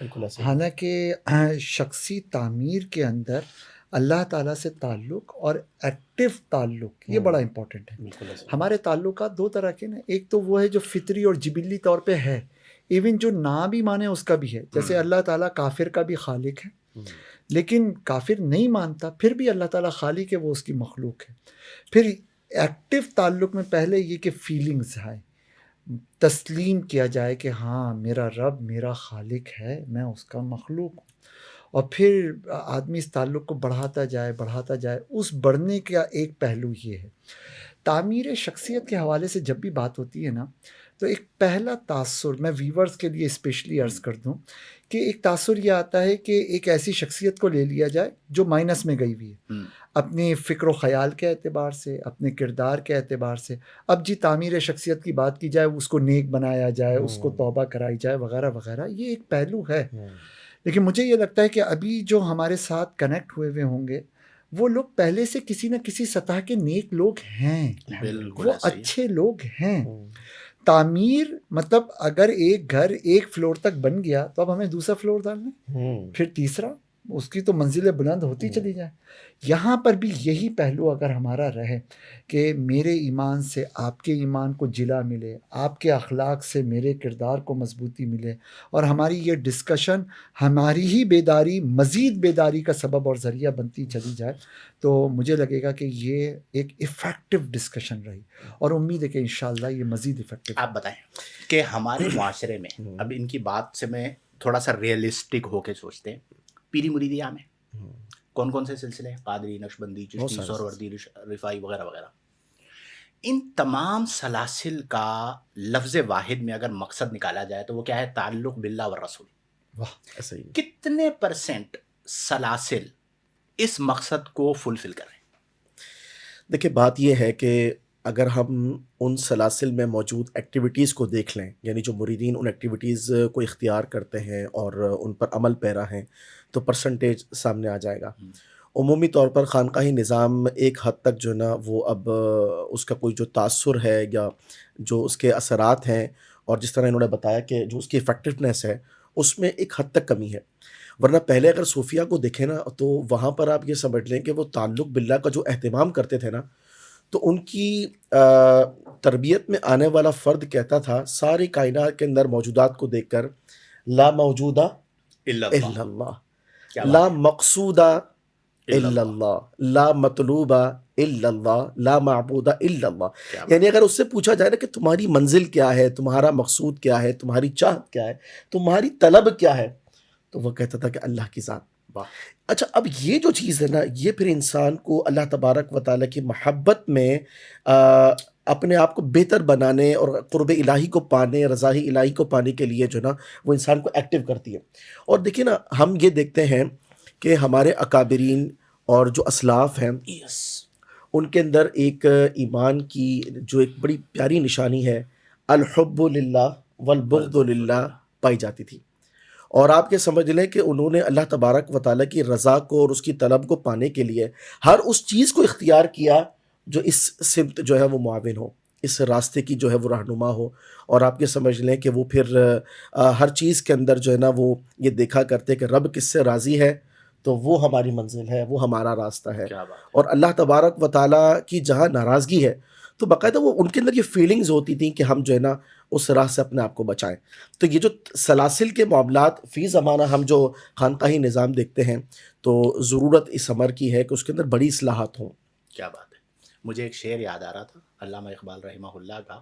بالکل ایسے ہی. حالانکہ شخصی تعمیر کے اندر اللہ تعالیٰ سے تعلق اور ایکٹیو تعلق یہ بڑا امپورٹنٹ ہے. بالکل ایسے ہی. ہمارے تعلقات دو طرح کے نا، ایک تو وہ ہے جو فطری اور جبلی طور پہ ہے، ایون جو نہ بھی مانے اس کا بھی ہے. جیسے اللہ تعالیٰ کافر کا بھی خالق ہے، لیکن کافر نہیں مانتا پھر بھی اللہ تعالیٰ خالق ہے، وہ اس کی مخلوق ہے. پھر ایکٹیو تعلق میں پہلے یہ کہ فیلنگز آئے، تسلیم کیا جائے کہ ہاں میرا رب میرا خالق ہے، میں اس کا مخلوق ہوں. اور پھر آدمی اس تعلق کو بڑھاتا جائے. اس بڑھنے کا ایک پہلو یہ ہے. تعمیر شخصیت کے حوالے سے جب بھی بات ہوتی ہے نا، تو ایک پہلا تاثر میں ویورز کے لیے اسپیشلی عرض کر دوں کہ ایک تاثر یہ آتا ہے کہ ایک ایسی شخصیت کو لے لیا جائے جو مائنس میں گئی ہوئی ہے، اپنے فکر و خیال کے اعتبار سے، اپنے کردار کے اعتبار سے. اب جی تعمیر شخصیت کی بات کی جائے، اس کو نیک بنایا جائے، اس کو توبہ کرائی جائے وغیرہ وغیرہ، یہ ایک پہلو ہے. لیکن مجھے یہ لگتا ہے کہ ابھی جو ہمارے ساتھ کنیکٹ ہوئے ہوں گے وہ لوگ پہلے سے کسی نہ کسی سطح کے نیک لوگ ہیں، وہ اچھے لوگ ہیں. تعمیر مطلب اگر ایک گھر ایک فلور تک بن گیا تو اب ہمیں دوسرا فلور ڈالنا ہے، پھر تیسرا، اس کی تو منزلیں بلند ہوتی چلی جائیں. یہاں پر بھی یہی پہلو اگر ہمارا رہے کہ میرے ایمان سے آپ کے ایمان کو جلا ملے، آپ کے اخلاق سے میرے کردار کو مضبوطی ملے، اور ہماری یہ ڈسکشن ہماری ہی بیداری، مزید بیداری کا سبب اور ذریعہ بنتی چلی جائے، تو مجھے لگے گا کہ یہ ایک افیکٹو ڈسکشن رہی، اور امید ہے کہ انشاءاللہ یہ مزید افیکٹو. آپ بتائیں کہ ہمارے معاشرے میں اب ان کی بات سے میں تھوڑا سا ریئلسٹک ہو کے سوچتے ہیں، پیری مریدی عام ہے، کون کون سے سلسلے ہیں، قادری، نقشبندی، چشتی، سہروردی، رفاعی وغیرہ وغیرہ. ان تمام سلاسل کا لفظ واحد میں اگر مقصد نکالا جائے تو وہ کیا ہے؟ تعلق باللہ والرسول. ایسے ہی. کتنے پرسنٹ سلاسل اس مقصد کو فلفل کر رہے ہیں؟ دیکھیں بات یہ ہے کہ اگر ہم ان سلاسل میں موجود ایکٹیویٹیز کو دیکھ لیں، یعنی جو مریدین ان ایکٹیویٹیز کو اختیار کرتے ہیں اور ان پر عمل پیرا ہیں، تو پرسنٹیج سامنے آ جائے گا. عمومی طور پر خانقاہی نظام ایک حد تک جو ہے نا وہ اب اس کا کوئی جو تاثر ہے یا جو اس کے اثرات ہیں، اور جس طرح انہوں نے بتایا کہ جو اس کی افیکٹونیس ہے اس میں ایک حد تک کمی ہے. ورنہ پہلے اگر صوفیہ کو دیکھیں نا تو وہاں پر آپ یہ سمجھ لیں کہ وہ تعلق باللہ کا جو اہتمام کرتے تھے نا، تو ان کی تربیت میں آنے والا فرد کہتا تھا ساری کائنات کے اندر موجودات کو دیکھ کر، لا موجودہ الا اللہ، لا مقصودہ الا اللہ، لا مطلوبہ الا اللہ، لا معبودہ الا اللہ. یعنی اگر اس سے پوچھا جائے نا کہ تمہاری منزل کیا ہے، تمہارا مقصود کیا ہے، تمہاری چاہت کیا ہے، تمہاری طلب کیا ہے، تو وہ کہتا تھا کہ اللہ کی ذات. اچھا، اب یہ جو چیز ہے نا، یہ پھر انسان کو اللہ تبارک و تعالیٰ کی محبت میں اپنے آپ کو بہتر بنانے اور قرب الہی کو پانے، رضا الہی کو پانے کے لیے جو نا وہ انسان کو ایکٹیو کرتی ہے. اور دیکھیں نا، ہم یہ دیکھتے ہیں کہ ہمارے اکابرین اور جو اسلاف ہیں ان کے اندر ایک ایمان کی جو ایک بڑی پیاری نشانی ہے، الحب للہ والبغض للہ، پائی جاتی تھی. اور آپ یہ سمجھ لیں کہ انہوں نے اللہ تبارک و تعالیٰ کی رضا کو اور اس کی طلب کو پانے کے لیے ہر اس چیز کو اختیار کیا جو اس سمت جو ہے وہ معاون ہو، اس راستے کی جو ہے وہ رہنما ہو. اور آپ یہ سمجھ لیں کہ وہ پھر ہر چیز کے اندر جو ہے نا وہ یہ دیکھا کرتے کہ رب کس سے راضی ہے تو وہ ہماری منزل ہے، وہ ہمارا راستہ ہے. اور اللہ تبارک و تعالیٰ کی جہاں ناراضگی ہے تو باقاعدہ وہ ان کے اندر یہ فیلنگز ہوتی تھیں کہ ہم جو ہے نا اس راہ سے اپنے آپ کو بچائیں. تو یہ جو سلاسل کے معاملات فی زمانہ ہم جو خانقاہی نظام دیکھتے ہیں تو ضرورت اس امر کی ہے کہ اس کے اندر بڑی اصلاحات ہوں. کیا بات ہے. مجھے ایک شعر یاد آ رہا تھا علامہ اقبال رحمہ اللہ کا.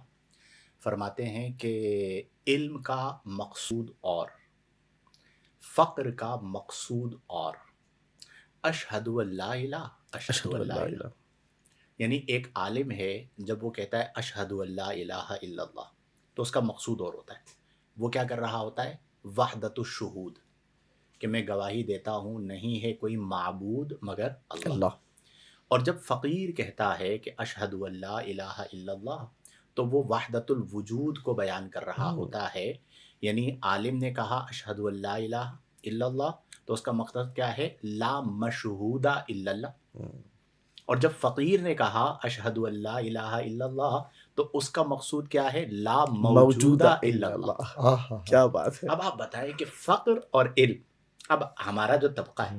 فرماتے ہیں کہ علم کا مقصود اور، فقر کا مقصود اور، اشہد ان لا الہ اشہد ان لا الہ. یعنی ایک عالم ہے جب وہ کہتا ہے اشہد ان لا الہ الا اللہ تو اس کا مقصود اور ہوتا ہے. وہ کیا کر رہا ہوتا ہے؟ وحدت الشہود، کہ میں گواہی دیتا ہوں نہیں ہے کوئی معبود مگر اللہ. اور جب فقیر کہتا ہے کہ اشہد ان لا الہ الا اللہ تو وہ وحدت الوجود کو بیان کر رہا ہوتا ہے. یعنی عالم نے کہا اشہد ان لا الہ الا اللہ تو اس کا مقصد کیا ہے؟ لا مشہود الا اللہ. اور جب فقیر نے کہا اشہد ان لا الہ الا اللہ تو اس کا مقصود کیا ہے؟ لا موجودہ موجودہ الا الا اللہ. اللہ. آہا کیا بات ہے. اب آپ بتائیں کہ فقر اور علم، اب ہمارا جو طبقہ ہے،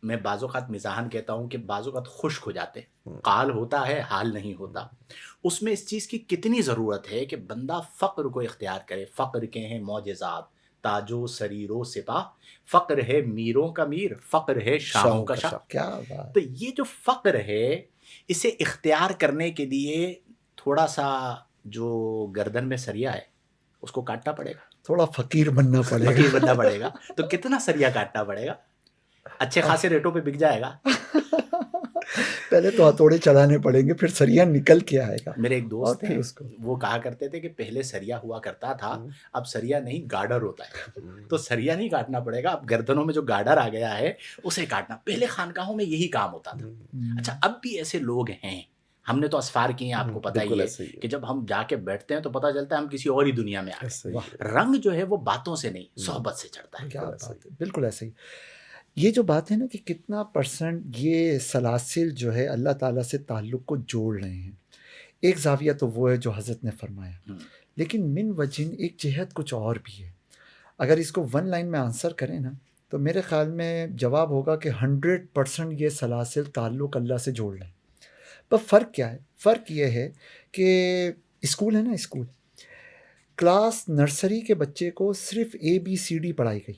میں بعض اوقات مزاحاً کہتا ہوں کہ بعض اوقات خشک ہو جاتے ہیں، قال ہوتا ہے حال نہیں ہوتا. اس میں اس چیز کی کتنی ضرورت ہے کہ بندہ فقر کو اختیار کرے. فقر کے ہیں معجزات، تاجو سریر و سپاہ، فقر ہے میروں کا میر، فقر ہے شاہوں کا شاہ. کیا بات. تو یہ جو فقر ہے، اسے اختیار کرنے کے لیے تھوڑا سا جو گردن میں سریا ہے اس کو کاٹنا پڑے گا، تھوڑا فقیر بننا پڑے فقیر گا. بننا پڑے گا. تو کتنا سریا کاٹنا پڑے گا؟ اچھے خاصے ریٹوں پہ بک جائے گا. پہلے تو ہتھوڑے چلانے پڑیں گے، پھر سریا نکل کے آئے گا. میرے ایک اور دوست پھر ہیں، اس کو وہ کہا کرتے تھے کہ پہلے سریا ہوا کرتا تھا، اب سریا نہیں گارڈر ہوتا ہے. تو سریا نہیں کاٹنا پڑے گا، اب گردنوں میں جو گارڈر آ گیا ہے اسے کاٹنا. پہلے خانقاہوں میں یہی کام ہوتا تھا. اچھا اب بھی ایسے لوگ ہیں، ہم نے تو اسفار کیے ہیں، آپ کو پتہ ہی ہے کہ جب ہم جا کے بیٹھتے ہیں تو پتہ چلتا ہے ہم کسی اور ہی دنیا میں آ گئے. رنگ جو ہے وہ باتوں سے نہیں، صحبت سے چڑھتا ہے. کیا بات ہے. بالکل ایسے ہی. یہ جو بات ہے نا کہ کتنا پرسنٹ یہ سلاسل جو ہے اللہ تعالیٰ سے تعلق کو جوڑ رہے ہیں. ایک زاویہ تو وہ ہے جو حضرت نے فرمایا، لیکن من وجہن ایک جہت کچھ اور بھی ہے. اگر اس کو ون لائن میں آنسر کریں نا تو میرے خیال میں جواب ہوگا کہ 100% یہ سلاسل تعلق اللہ سے جوڑ لیں. پر فرق کیا ہے؟ فرق یہ ہے کہ اسکول ہے نا، اسکول کلاس نرسری کے بچے کو صرف ABCD پڑھائی گئی،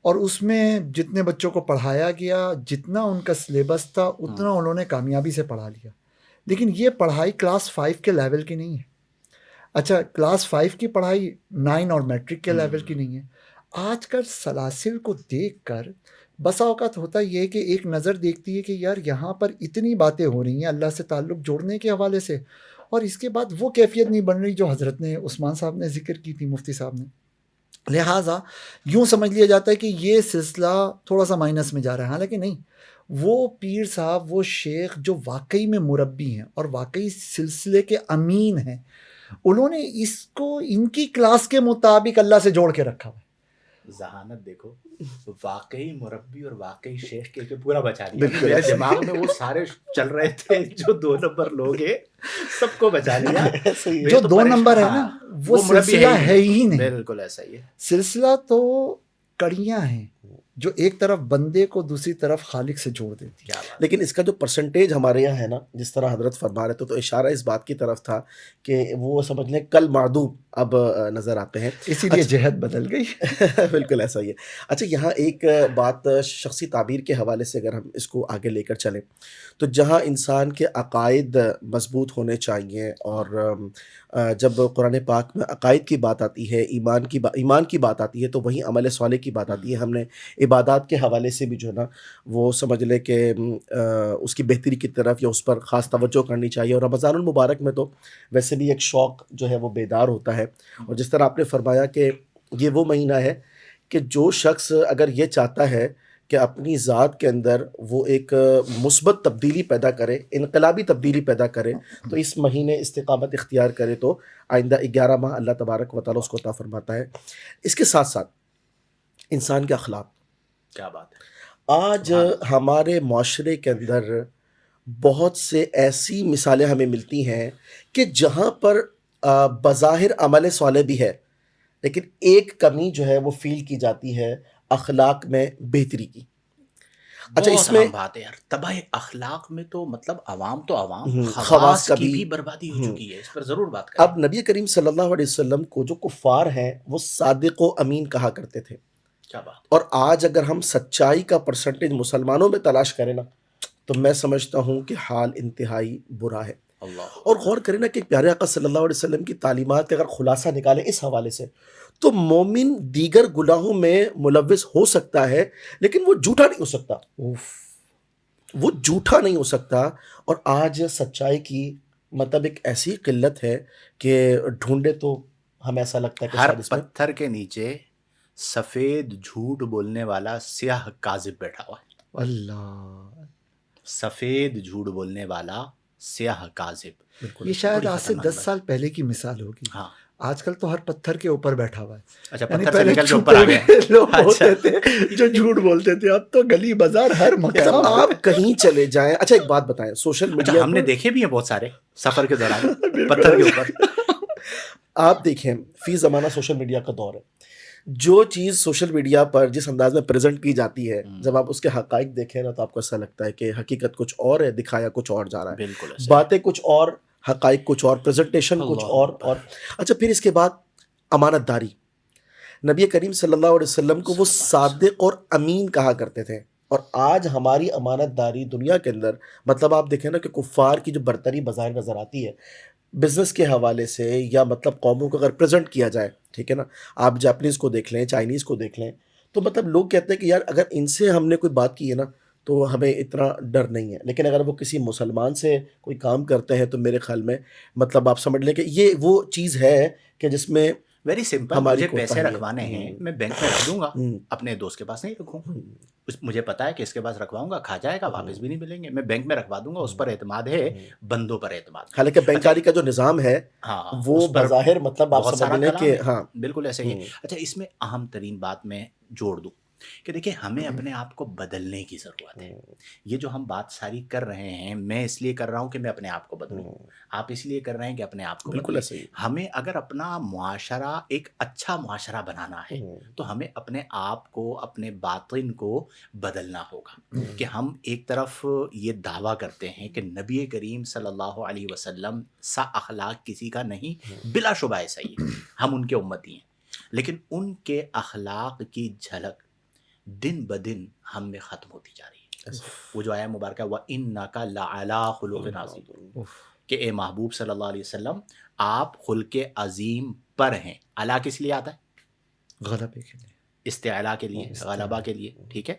اور اس میں جتنے بچوں کو پڑھایا گیا، جتنا ان کا سلیبس تھا اتنا انہوں نے کامیابی سے پڑھا لیا. لیکن یہ پڑھائی کلاس 5 کے لیول کی نہیں ہے. اچھا کلاس 5 کی پڑھائی 9 اور میٹرک کے لیول کی نہیں ہے. آج کل سلاسل کو دیکھ کر بسا اوقات ہوتا یہ ہے کہ ایک نظر دیکھتی ہے کہ یار یہاں پر اتنی باتیں ہو رہی ہیں اللہ سے تعلق جوڑنے کے حوالے سے، اور اس کے بعد وہ کیفیت نہیں بن رہی جو حضرت نے، عثمان صاحب نے ذکر کی تھی، مفتی صاحب نے. لہٰذا یوں سمجھ لیا جاتا ہے کہ یہ سلسلہ تھوڑا سا مائنس میں جا رہا ہے. حالانکہ نہیں، وہ پیر صاحب، وہ شیخ جو واقعی میں مربی ہیں اور واقعی سلسلے کے امین ہیں، انہوں نے اس کو ان کی کلاس کے مطابق اللہ سے جوڑ کے رکھا ہوا ہے. ذہانت دیکھو، واقعی مربی اور واقعی شیخ کے پورا بچا لیا. میرے دماغ میں وہ سارے چل رہے تھے جو 2 نمبر لوگ ہیں، سب کو بچا لیا. جو 2 نمبر ہے نا وہ سلسلہ ہے ہی نہیں. بالکل ایسا ہی ہے. سلسلہ تو کڑیاں ہیں جو ایک طرف بندے کو دوسری طرف خالق سے جوڑ دیتی ہے. لیکن اس کا جو پرسنٹیج ہمارے یہاں ہے نا، جس طرح حضرت فرما رہے تھے، تو اشارہ اس بات کی طرف تھا کہ وہ سمجھ لیں کل معدوم اب نظر آتے ہیں، اسی لیے جہت بدل گئی. بالکل ایسا ہی ہے. اچھا یہاں ایک بات شخصی تعبیر کے حوالے سے اگر ہم اس کو آگے لے کر چلیں تو جہاں انسان کے عقائد مضبوط ہونے چاہیے، اور جب قرآن پاک میں عقائد کی بات آتی ہے، ایمان کی بات آتی ہے، تو وہیں عمل صالح کی بات آتی ہے. ہم نے عبادات کے حوالے سے بھی جو ہے نا وہ سمجھ لے کہ اس کی بہتری کی طرف یا اس پر خاص توجہ کرنی چاہیے. اور رمضان المبارک میں تو ویسے بھی ایک شوق جو ہے وہ بیدار ہوتا ہے. اور جس طرح آپ نے فرمایا کہ یہ وہ مہینہ ہے کہ جو شخص اگر یہ چاہتا ہے کہ اپنی ذات کے اندر وہ ایک مثبت تبدیلی پیدا کرے، انقلابی تبدیلی پیدا کرے، تو اس مہینے استقامت اختیار کرے تو آئندہ 11 ماہ اللہ تبارک و تعالیٰ اس کو عطا فرماتا ہے. اس کے ساتھ ساتھ انسان کے اخلاق، کیا بات ہے. آج ہمارے معاشرے کے اندر بہت سے ایسی مثالیں ہمیں ملتی ہیں کہ جہاں پر بظاہر عمل صالح بھی ہے، لیکن ایک کمی جو ہے وہ فیل کی جاتی ہے اخلاق میں بہتری کی. اچھا اس میں بات ہے یار، تباہ اخلاق میں تو مطلب عوام تو عوام، خواص کا کی بھی بربادی ہو چکی ہے. اس پر ضرور بات کریں. اب نبی کریم صلی اللہ علیہ وسلم کو جو کفار ہیں وہ صادق و امین کہا کرتے تھے. کیا بات. اور آج اگر ہم سچائی کا پرسنٹیج مسلمانوں میں تلاش کریں نا تو میں سمجھتا ہوں کہ حال انتہائی برا ہے. اور غور کریں نا کہ پیارے آقا صلی اللہ علیہ وسلم کی تعلیمات کا اگر خلاصہ نکالیں اس حوالے سے تو مومن دیگر گناہوں میں ملوث ہو سکتا ہے لیکن وہ جھوٹا نہیں ہو سکتا. وہ جھوٹا نہیں ہو سکتا. اور آج سچائی کی مطلب ایک ایسی قلت ہے کہ ڈھونڈے تو ہمیں ایسا لگتا ہے کہ ہر شاید اس میں پتھر کے نیچے سفید جھوٹ بولنے والا سیاہ کاذب بیٹھا ہوا ہے. اللہ، سفید جھوٹ بولنے والا سیاہ کاذب. یہ شاید آج سے 10 سال پہلے کی مثال ہوگی. ہاں آج کل تو ہر پتھر کے اوپر بیٹھا ہوا ہے. اچھا یعنی پتھر سے پہلے نکل کے اوپر آ چھپے گئے. ہوئے لوگ اچھا ہوتے تھے جو جھوٹ بولتے تھے, اب تو گلی بازار ہر مطلب مقام آپ کہیں چلے جائیں. اچھا ایک بات بتائیں, سوشل اچھا میڈیا ہم نے پر دیکھے بھی ہیں بہت سارے سفر کے دوران پتھر کے اوپر. آپ دیکھیں فی زمانہ سوشل میڈیا کا دور ہے, جو چیز سوشل میڈیا پر جس انداز میں پریزنٹ کی جاتی ہے, جب آپ اس کے حقائق دیکھیں نا تو آپ کو ایسا لگتا ہے کہ حقیقت کچھ اور ہے, دکھایا کچھ اور جا رہا ہے, بالکل ایسے. باتیں کچھ اور, حقائق کچھ اور, پریزنٹیشن کچھ اللہ اور. اکبر. اور اچھا پھر اس کے بعد امانت داری. نبی کریم صلی اللہ علیہ وسلم کو وہ صادق اور امین کہا کرتے تھے, اور آج ہماری امانت داری دنیا کے اندر, مطلب آپ دیکھیں نا کہ کفار کی جو برتری بظاہر نظر آتی ہے بزنس کے حوالے سے, یا مطلب قوموں کو اگر پریزنٹ کیا جائے, ٹھیک ہے نا, آپ جاپنیز کو دیکھ لیں, چائنیز کو دیکھ لیں, تو مطلب لوگ کہتے ہیں کہ یار اگر ان سے ہم نے کوئی بات کی ہے نا تو ہمیں اتنا ڈر نہیں ہے, لیکن اگر وہ کسی مسلمان سے کوئی کام کرتے ہیں تو میرے خیال میں مطلب آپ سمجھ لیں کہ یہ وہ چیز ہے کہ جس میں ویری سمپل, ہماری مجھے پیسے کوتاہی ہے. رکھوانے ہیں میں بینک میں رکھ دوں گا, ہوں. اپنے دوست کے پاس نہیں رکھوں. مجھے پتا ہے کہ اس کے پاس رکھواؤں گا کھا جائے گا, واپس بھی نہیں ملیں گے, میں بینک میں رکھوا دوں گا, اس پر اعتماد ہے, بندوں پر اعتماد. حالانکہ بینکاری کا جو نظام ہے ہاں وہ اس پر بظاہر مطلب آپ بہت سمجھ سارا لیں کلام کہ ہے, ہاں بالکل ایسے ہی ہے. اچھا اس میں اہم ترین بات میں جوڑ دوں کہ دیکھیں ہمیں اپنے آپ کو بدلنے کی ضرورت ہے. یہ جو ہم بات ساری کر رہے ہیں, میں اس لیے کر رہا ہوں کہ میں اپنے آپ کو بدلوں, آپ اس لیے کر رہے ہیں کہ اپنے آپ کو بالکل بدلیں. ایسا ہی. ہمیں اگر اپنا معاشرہ ایک اچھا معاشرہ بنانا ہے تو ہمیں اپنے آپ کو, اپنے باطن کو بدلنا ہوگا. کہ ہم ایک طرف یہ دعویٰ کرتے ہیں کہ نبی کریم صلی اللہ علیہ وسلم سا اخلاق کسی کا نہیں, بلا شبہ ایسا ہی ہے, ہم ان کے امتی ہیں, لیکن ان کے اخلاق کی جھلک دن بدن ہم میں ختم ہوتی جا رہی ہے. وہ جو آیا مبارکہ وَإِنَّكَ لَعَلَىٰ خُلُقٍ عَظِيمٍ, کہ اے محبوب صلی اللہ علیہ وسلم آپ خلق عظیم پر ہیں. علا کس لیے آتا ہے؟ غلبے کے لیے, استعلا کے لیے, غلبہ کے لیے. ٹھیک ہے,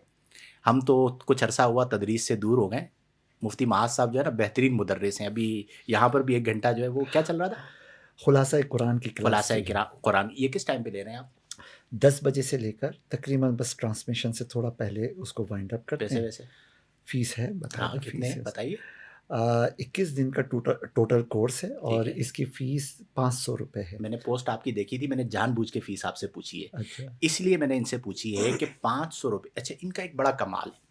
ہم تو کچھ عرصہ ہوا تدریس سے دور ہو گئے. مفتی معاذ صاحب جو ہے نا بہترین مدرس ہیں, ابھی یہاں پر بھی 1 گھنٹہ جو ہے وہ کیا چل رہا تھا, خلاصہ قرآن کی کلاس خلاصہ قرآن. یہ کس ٹائم پہ لے رہے ہیں آپ؟ 10 بجے سے لے کر تقریباً بس ٹرانسمیشن سے تھوڑا پہلے اس کو وائنڈ اپ کرتے پیسے ہیں. ویسے فیس ہے, ہاں باقاعدہ کتنے فیس ہیں ہے. بتائیے. 21 دن کا ٹوٹل کورس ہے, اور ہے. اس کی فیس 500 روپے ہے. میں نے پوسٹ آپ کی دیکھی تھی, میں نے جان بوجھ کے فیس آپ سے پوچھی ہے, اچھا, اس لیے میں نے ان سے پوچھی ہے کہ 500 روپے. اچھا ان کا ایک بڑا کمال ہے,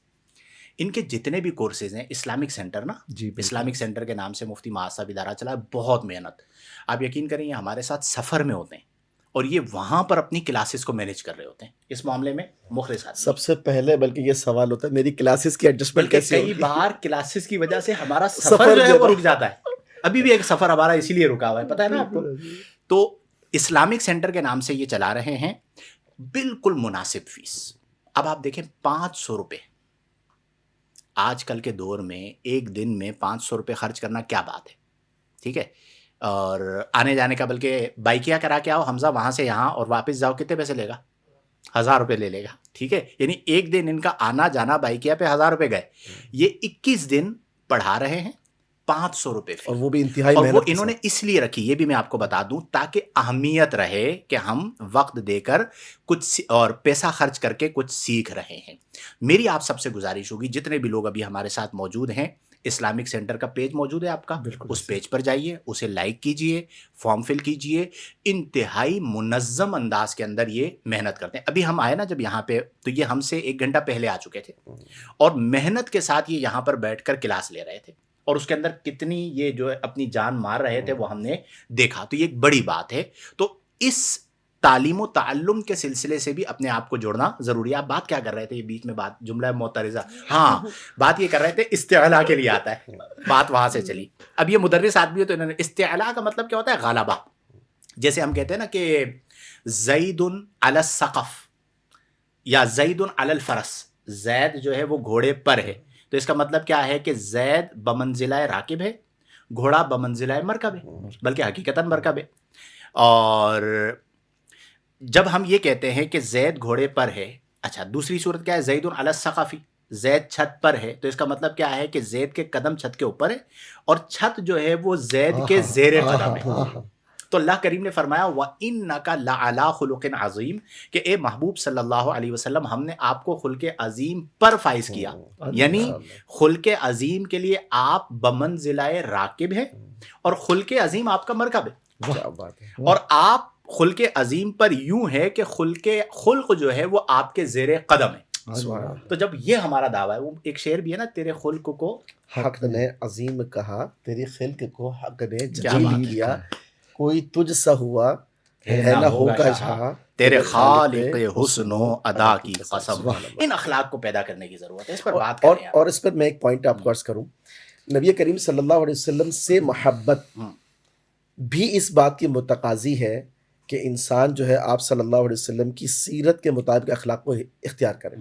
ان کے جتنے بھی کورسز ہیں, اسلامک سینٹر نا, جی اسلامک سینٹر کے نام سے مفتی معاذ صاحب ادارہ چلا ہے, بہت محنت. آپ یقین کریں یہ ہمارے ساتھ سفر میں ہوتے ہیں اور یہ وہاں پر اپنی کلاسز کو مینیج کر رہے ہوتے ہیں. اس معاملے میں مخلص آدمی. سب سے پہلے بلکہ یہ سوال ہوتا ہے میری کلاسز کی ایڈجسٹمنٹ بلکہ کیسی کئی ہوگی. بار کلاسز کی وجہ سے ہمارا سفر جو ہے وہ رک جاتا ہے. ابھی بھی ایک سفر ہمارا اسی لیے رکا ہوا ہے, پتہ ہے نا آپ کو. تو اسلامک سینٹر کے نام سے یہ چلا رہے ہیں, بالکل مناسب فیس. اب آپ دیکھیں 500 روپے آج کل کے دور میں, ایک دن میں 500 روپے خرچ کرنا کیا بات ہے. ٹھیک ہے, اور آنے جانے کا, بلکہ بائکیا کرا کے آؤ حمزہ وہاں سے یہاں اور واپس جاؤ, کتنے پیسے لے گا؟ 1000 روپے لے لے گا. ٹھیک ہے, یعنی ایک دن ان کا آنا جانا بائکیا پہ 1000 روپے گئے. یہ 21 دن پڑھا رہے ہیں 500 روپے فی. اور وہ بھی انتہائی اور وہ محنت کے انہوں نے ساتھ. اس لیے رکھی, یہ بھی میں آپ کو بتا دوں, تاکہ اہمیت رہے کہ ہم وقت دے کر کچھ اور پیسہ خرچ کر کے کچھ سیکھ رہے ہیں. میری آپ سب سے گزارش ہوگی, جتنے بھی لوگ ابھی ہمارے ساتھ موجود ہیں, اسلامک سینٹر کا پیج موجود ہے آپ کا, اس پیج پر جائیے, اسے لائک کیجئے, فارم فل کیجئے. انتہائی منظم انداز کے اندر یہ محنت کرتے ہیں. ابھی ہم آئے نا جب یہاں پہ, تو یہ ہم سے 1 گھنٹہ پہلے آ چکے تھے, اور محنت کے ساتھ یہ یہاں پر بیٹھ کر کلاس لے رہے تھے, اور اس کے اندر کتنی یہ جو ہے اپنی جان مار رہے تھے وہ ہم نے دیکھا. تو یہ ایک بڑی بات ہے. تو اس تعلیم و تعلم کے سلسلے سے بھی اپنے آپ کو جوڑنا ضروری ہے. آپ بات کیا کر رہے تھے, یہ بیچ میں بات جملہ معترضہ, ہاں بات یہ کر رہے تھے استعلا کے لیے آتا ہے, بات وہاں سے چلی. اب یہ مدرس آدمی ہے تو انہوں نے استعلا کا مطلب کیا ہوتا ہے, غلبہ. جیسے ہم کہتے ہیں نا کہ زید علی السقف یا زید علی الفرس, زید جو ہے وہ گھوڑے پر ہے, تو اس کا مطلب کیا ہے کہ زید بمنزلہ راکب ہے, گھوڑا بمنزلہ مرکب ہے, بلکہ حقیقتاً مرکب ہے. اور جب ہم یہ کہتے ہیں کہ زید گھوڑے پر ہے, اچھا دوسری صورت کیا ہے, زید علی السقفی, زید چھت پر ہے, تو اس کا مطلب کیا ہے کہ زید کے قدم چھت کے اوپر ہے, اور چھت جو ہے وہ زید کے زیر قدم ہے. تو اللہ کریم نے فرمایا وَإِنَّكَ لَعَلَىٰ خُلُقٍ عَظِيمٍ, کہ اے محبوب صلی اللہ علیہ وسلم ہم نے آپ کو خلق عظیم پر فائز کیا. یعنی خلق عظیم کے لیے آپ بمنزلہ راکب ہیں, اور خلق عظیم آپ کا مرکب ہے. کیا بات ہے. اور آپ خلق عظیم پر یوں ہے کہ خلق جو ہے وہ آپ کے زیر قدم ہے. سبحان اللہ. تو جب یہ ہمارا دعویٰ ہے، وہ ایک شعر بھی ہے نا، تیرے خلق کو حق نے عظیم کہا، تیری خلق کو حق نے کیا جلیل بات ہے. کیا، کوئی تجھ سا ہوا ہے ہے نہ نہ ہوگا ہوگا جہاں، جہاں، تیرے خالق خالق حسن و ادا کی قسم. سبحان اللہ. ان اخلاق کو پیدا کرنے کی ضرورت ہے، اس پر بات اور کریں. اور اس پر میں ایک پوائنٹ آپ کو عرض کروں، نبی کریم صلی اللہ علیہ وسلم سے محبت بھی اس بات کی متقاضی ہے کہ انسان جو ہے آپ صلی اللہ علیہ وسلم کی سیرت کے مطابق اخلاق کو اختیار کرے.